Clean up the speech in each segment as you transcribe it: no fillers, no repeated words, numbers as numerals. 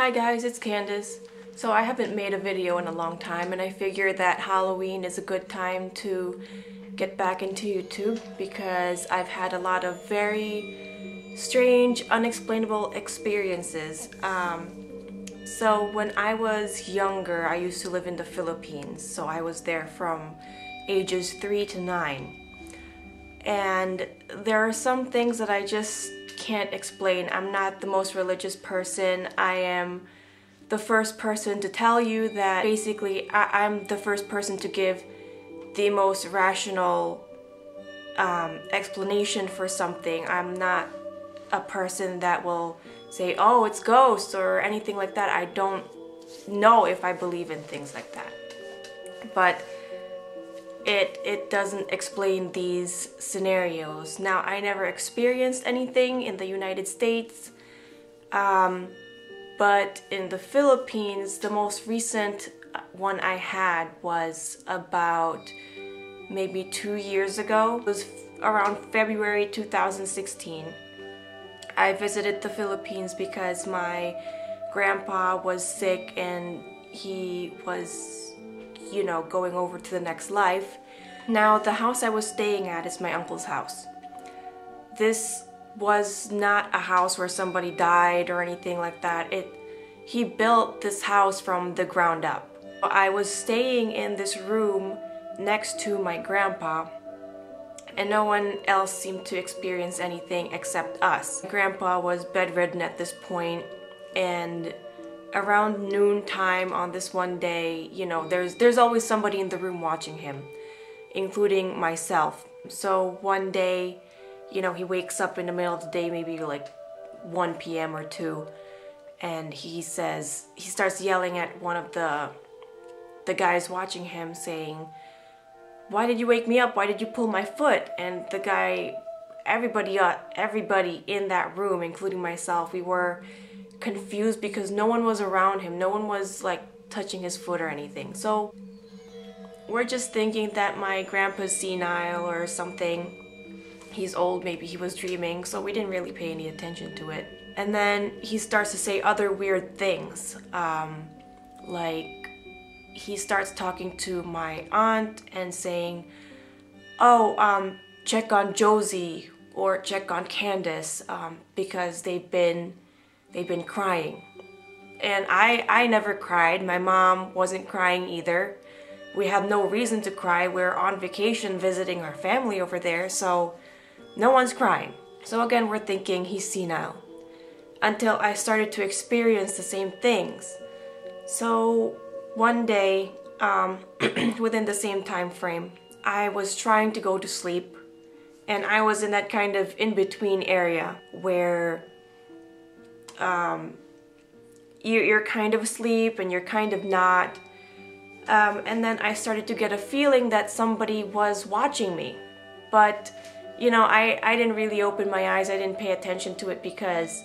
Hi guys, it's Candace. So I haven't made a video in a long time and I figured that Halloween is a good time to get back into YouTube because I've had a lot of very strange, unexplainable experiences. So when I was younger, I used to live in the Philippines, so I was there from ages 3 to 9. And there are some things that I just can't explain. I'm not the most religious person. I am the first person to tell you that basically I'm the first person to give the most rational explanation for something. I'm not a person that will say, oh, it's ghosts or anything like that. I don't know if I believe in things like that. But it doesn't explain these scenarios. Now, I never experienced anything in the United States, but in the Philippines, the most recent one I had was about maybe 2 years ago. It was around February 2016. I visited the Philippines because my grandpa was sick and he was, you know, going over to the next life. Now, the house I was staying at is my uncle's house. This was not a house where somebody died or anything like that. He built this house from the ground up. I was staying in this room next to my grandpa, and no one else seemed to experience anything except us. Grandpa was bedridden at this point, and around noon time on this one day, you know, there's always somebody in the room watching him, including myself. So one day, you know, he wakes up in the middle of the day, maybe like 1 p.m. or 2, and he starts yelling at one of the guys watching him, saying, "Why did you wake me up? Why did you pull my foot?" And the guy, everybody in that room, including myself, we were confused because no one was around him. No one was like touching his foot or anything. So we're just thinking that my grandpa's senile or something. He's old, maybe he was dreaming, so we didn't really pay any attention to it. And then he starts to say other weird things, like he starts talking to my aunt and saying, "Oh, check on Josie or check on Candace because they've been crying." And I never cried. My mom wasn't crying either. We have no reason to cry. We're on vacation visiting our family over there, so no one's crying. So again, we're thinking he's senile. Until I started to experience the same things. So one day, within the same time frame, I was trying to go to sleep, and I was in that kind of in-between area where you're kind of asleep and you're kind of not. And then I started to get a feeling that somebody was watching me. But, you know, I didn't really open my eyes. I didn't pay attention to it because,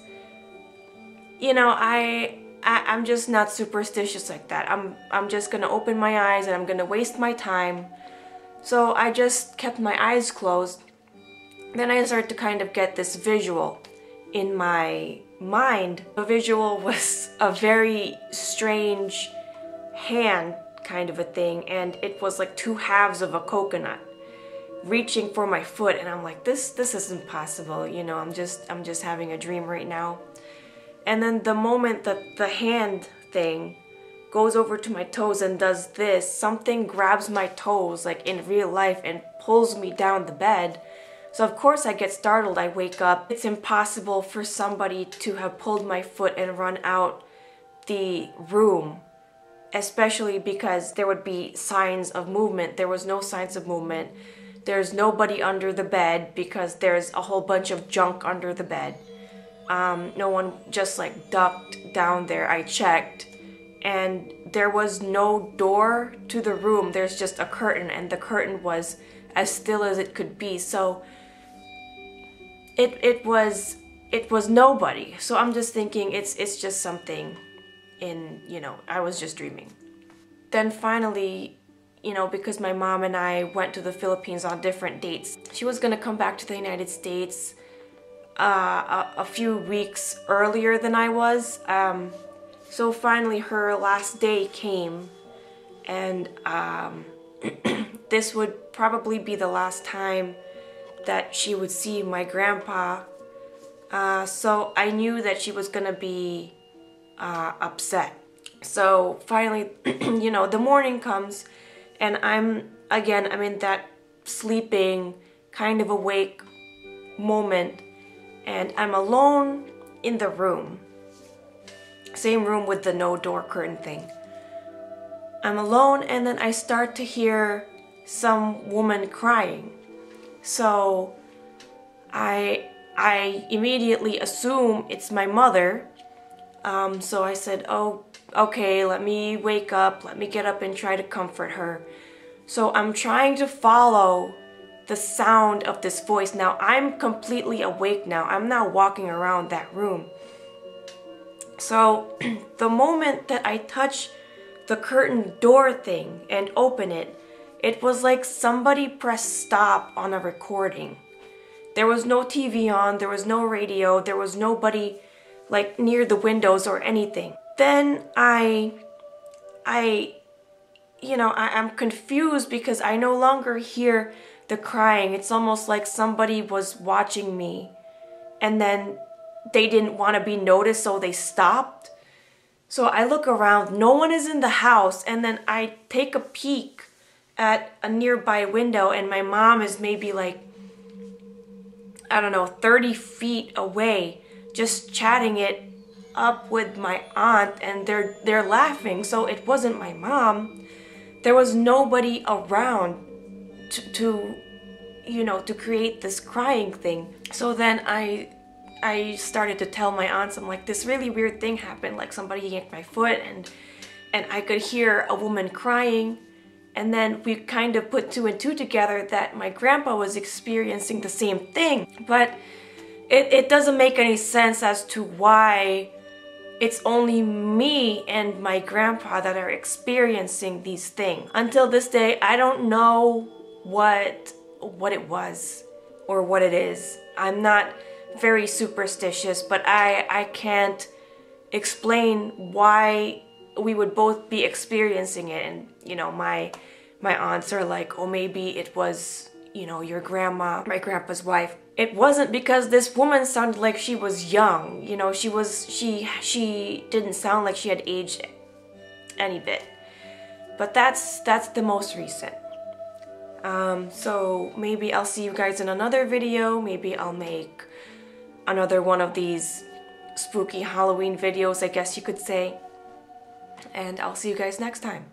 you know, I'm just not superstitious like that. I'm just gonna open my eyes and I'm gonna waste my time. So I just kept my eyes closed. Then I started to kind of get this visual in my mind. The visual was a very strange hand kind of a thing, and it was like 2 halves of a coconut reaching for my foot, and I'm like, this isn't possible, you know, I'm just having a dream right now. And then the moment that the hand thing goes over to my toes and does this, something grabs my toes like in real life and pulls me down the bed. So of course I get startled, I wake up. It's impossible for somebody to have pulled my foot and run out the room, especially because there would be signs of movement. There was no signs of movement. There's nobody under the bed because there's a whole bunch of junk under the bed. No one just like ducked down there. I checked and there was no door to the room. There's just a curtain, and the curtain was as still as it could be. So it was nobody. So I'm just thinking it's just something in, you know, I was just dreaming. Then finally, you know, because my mom and I went to the Philippines on different dates, she was gonna come back to the United States a few weeks earlier than I was. So finally her last day came, and this would probably be the last time that she would see my grandpa. So I knew that she was gonna be upset. So finally, you know, the morning comes, and I'm in that sleeping, kind of awake moment, and I'm alone in the room. Same room with the no door curtain thing. I'm alone, and then I start to hear some woman crying. So I immediately assume it's my mother. So I said, oh, okay, let me wake up, let me get up and try to comfort her. So I'm trying to follow the sound of this voice. Now I'm completely awake now. I'm now walking around that room. So the moment that I touch the curtain door thing and open it, it was like somebody pressed stop on a recording. There was no TV on, there was no radio, there was nobody like near the windows or anything. Then I'm confused because I no longer hear the crying. It's almost like somebody was watching me and then they didn't want to be noticed, so they stopped. So I look around, no one is in the house, and then I take a peek at a nearby window, and my mom is maybe like, I don't know, 30 feet away, just chatting it up with my aunt, and they're laughing. So it wasn't my mom. There was nobody around to create this crying thing. So then I started to tell my aunts, I'm like, this really weird thing happened, like somebody yanked my foot, and I could hear a woman crying. And then we kind of put two and two together that my grandpa was experiencing the same thing. But it doesn't make any sense as to why it's only me and my grandpa that are experiencing these things. Until this day, I don't know what it was or what it is. I'm not very superstitious, but I can't explain why we would both be experiencing it. And my aunts are like, oh, maybe it was your grandma, my grandpa's wife. It wasn't, because this woman sounded like she was young. She didn't sound like she had aged any bit. But that's the most recent. So maybe I'll see you guys in another video. Maybe I'll make another one of these spooky Halloween videos, I guess you could say. And I'll see you guys next time.